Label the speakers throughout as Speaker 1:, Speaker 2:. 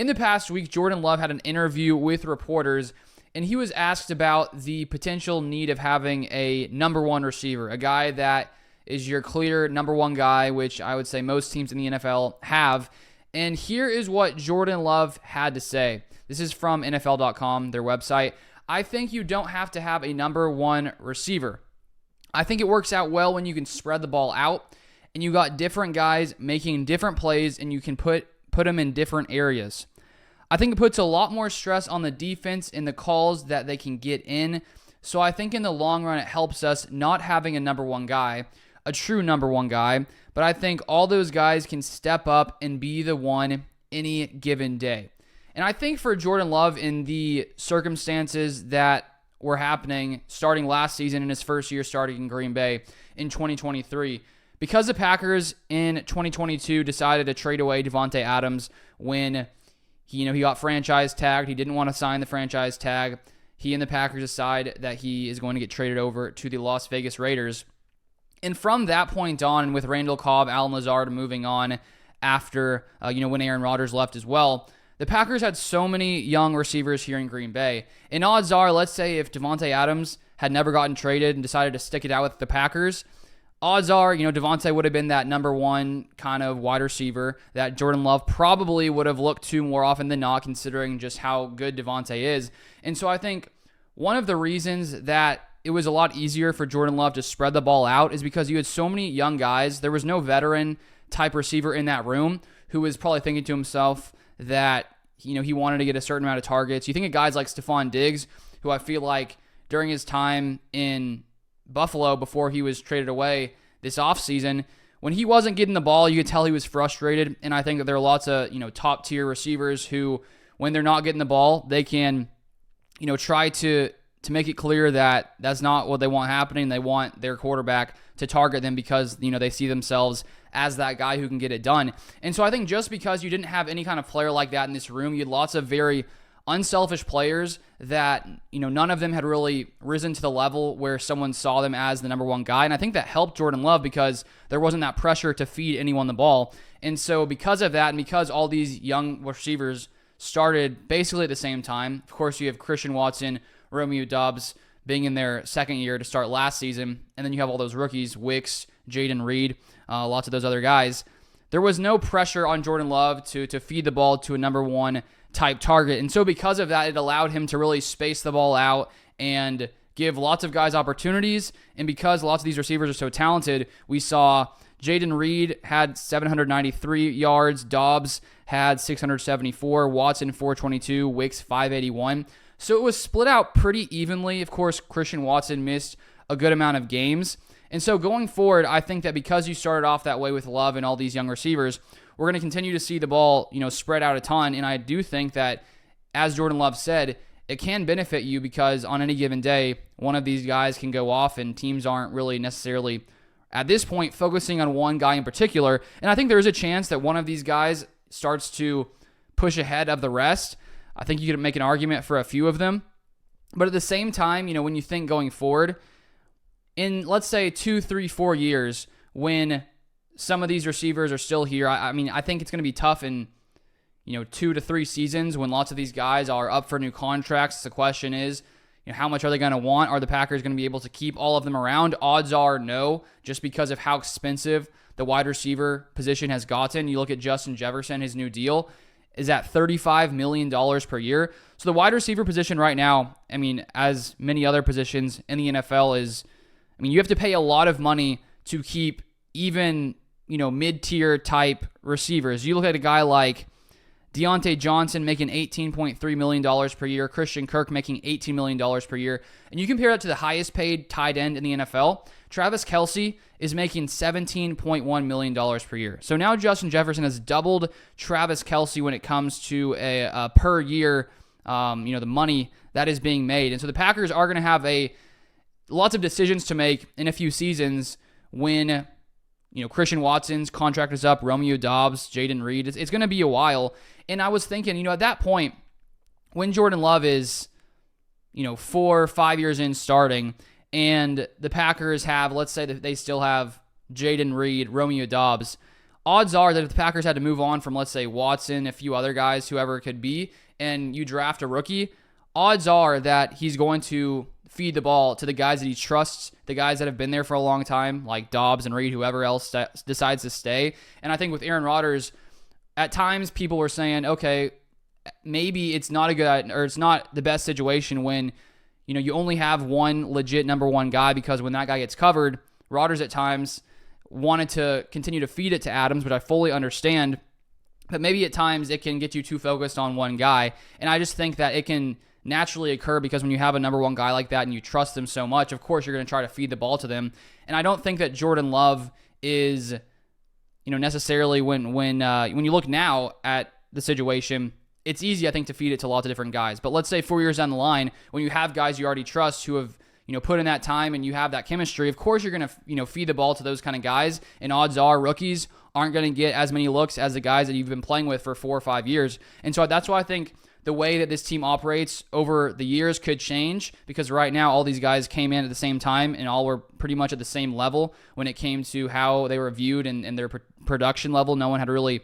Speaker 1: In the past week, Jordan Love had an interview with reporters, and he was asked about the potential need of having a number one receiver, a guy that is your clear number one guy, which I would say most teams in the NFL have. And here is what Jordan Love had to say. This is from NFL.com, their website. I think you don't have to have a number one receiver. I think it works out well when you can spread the ball out and you got different guys making different plays and you can put them in different areas. I think it puts a lot more stress on the defense in the calls that they can get in. So I think in the long run, it helps us not having a number one guy, a true number one guy, but I think all those guys can step up and be the one any given day. And I think for Jordan Love, in the circumstances that were happening starting last season in his first year starting in Green Bay in 2023, because the Packers in 2022 decided to trade away Davante Adams when he got franchise tagged. He didn't want to sign the franchise tag. He and the Packers decide that he is going to get traded over to the Las Vegas Raiders. And from that point on, with Randall Cobb, Allen Lazard moving on after, when Aaron Rodgers left as well, the Packers had so many young receivers here in Green Bay. And odds are, let's say if Davante Adams had never gotten traded and decided to stick it out with the Packers, odds are, Davante would have been that number one kind of wide receiver that Jordan Love probably would have looked to more often than not, considering just how good Davante is. And so I think one of the reasons that it was a lot easier for Jordan Love to spread the ball out is because you had so many young guys. There was no veteran type receiver in that room who was probably thinking to himself that, he wanted to get a certain amount of targets. You think of guys like Stephon Diggs, who I feel like during his time in Buffalo before he was traded away this offseason, when he wasn't getting the ball, you could tell he was frustrated. And I think that there are lots of, top tier receivers who, when they're not getting the ball, they can, try to make it clear that that's not what they want happening. They want their quarterback to target them because, they see themselves as that guy who can get it done. And so I think just because you didn't have any kind of player like that in this room, you had lots of very unselfish players that, none of them had really risen to the level where someone saw them as the number one guy. And I think that helped Jordan Love because there wasn't that pressure to feed anyone the ball. And so because of that, and because all these young receivers started basically at the same time, of course you have Christian Watson, Romeo Doubs being in their second year to start last season, and then you have all those rookies, Wicks, Jayden Reed, lots of those other guys. There was no pressure on Jordan Love to feed the ball to a number one type target. And so because of that, it allowed him to really space the ball out and give lots of guys opportunities. And because lots of these receivers are so talented, we saw Jayden Reed had 793 yards, Dobbs had 674, Watson 422, Wicks 581. So it was split out pretty evenly. Of course, Christian Watson missed a good amount of games. And so going forward, I think that because you started off that way with Love and all these young receivers, we're going to continue to see the ball, spread out a ton. And I do think that, as Jordan Love said, it can benefit you because on any given day, one of these guys can go off and teams aren't really necessarily, at this point, focusing on one guy in particular. And I think there's a chance that one of these guys starts to push ahead of the rest. I think you could make an argument for a few of them. But at the same time, when you think going forward, in, let's say, 2, 3, 4 years, when some of these receivers are still here, I think it's going to be tough in, 2 to 3 seasons when lots of these guys are up for new contracts. The question is, how much are they going to want? Are the Packers going to be able to keep all of them around? Odds are no, just because of how expensive the wide receiver position has gotten. You look at Justin Jefferson, his new deal is at $35 million per year. So the wide receiver position right now, as many other positions in the NFL is, you have to pay a lot of money to keep even, mid-tier type receivers. You look at a guy like Deontay Johnson making $18.3 million per year, Christian Kirk making $18 million per year, and you compare that to the highest paid tight end in the NFL, Travis Kelce is making $17.1 million per year. So now Justin Jefferson has doubled Travis Kelce when it comes to a per year, the money that is being made. And so the Packers are going to have lots of decisions to make in a few seasons when, Christian Watson's contract is up, Romeo Doubs, Jayden Reed. It's going to be a while. And I was thinking, at that point, when Jordan Love is, 4 or 5 years in starting, and the Packers have, let's say that they still have Jayden Reed, Romeo Doubs, odds are that if the Packers had to move on from, let's say, Watson, a few other guys, whoever it could be, and you draft a rookie, odds are that he's going to feed the ball to the guys that he trusts, the guys that have been there for a long time, like Dobbs and Reed, whoever else decides to stay. And I think with Aaron Rodgers, at times people were saying, okay, maybe it's not a good, or it's not the best situation when, you know, you only have one legit number one guy, because when that guy gets covered, Rodgers at times wanted to continue to feed it to Adams, which I fully understand. But maybe at times it can get you too focused on one guy. And I just think that it can naturally occur because when you have a number one guy like that and you trust them so much, of course you're going to try to feed the ball to them. And I don't think that Jordan Love is, you know, necessarily when you look now at the situation, it's easy, I think, to feed it to lots of different guys. But let's say 4 years down the line, when you have guys you already trust who have, you know, put in that time and you have that chemistry, of course you're going to, you know, feed the ball to those kind of guys. And odds are rookies aren't going to get as many looks as the guys that you've been playing with for 4 or 5 years. And so that's why I think the way that this team operates over the years could change, because right now all these guys came in at the same time and all were pretty much at the same level when it came to how they were viewed and their production level. No one had really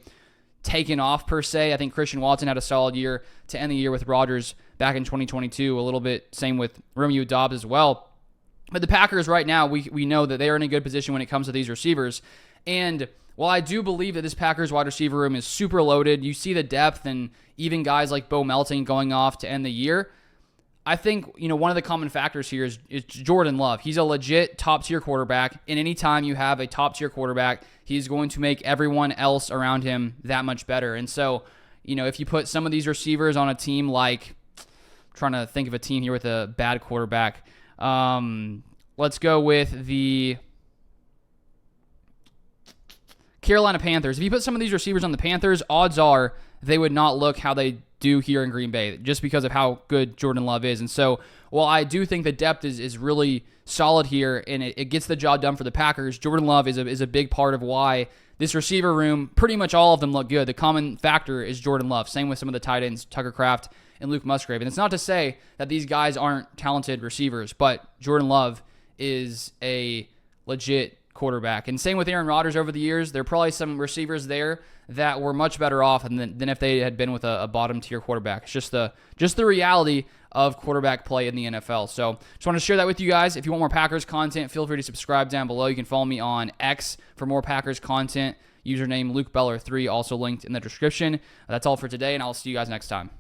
Speaker 1: taken off per se. I think Christian Watson had a solid year to end the year with Rodgers back in 2022. A little bit same with Romeo Dobbs as well. But the Packers right now, we know that they are in a good position when it comes to these receivers. And while I do believe that this Packers wide receiver room is super loaded, you see the depth and even guys like Bo Melton going off to end the year, I think, you know, one of the common factors here is Jordan Love. He's a legit top-tier quarterback, and anytime you have a top-tier quarterback, he's going to make everyone else around him that much better. And so, you know, if you put some of these receivers on a team like, I'm trying to think of a team here with a bad quarterback. Let's go with the Carolina Panthers. If you put some of these receivers on the Panthers, odds are they would not look how they do here in Green Bay, just because of how good Jordan Love is. And so, while I do think the depth is really solid here and it gets the job done for the Packers, Jordan Love is a big part of why this receiver room, pretty much all of them look good. The common factor is Jordan Love. Same with some of the tight ends, Tucker Kraft and Luke Musgrave. And it's not to say that these guys aren't talented receivers, but Jordan Love is a legit quarterback. And same with Aaron Rodgers over the years. There are probably some receivers there that were much better off than if they had been with a bottom-tier quarterback. It's just the reality of quarterback play in the NFL. So just want to share that with you guys. If you want more Packers content, feel free to subscribe down below. You can follow me on X for more Packers content. Username LukeBeller3, also linked in the description. That's all for today, and I'll see you guys next time.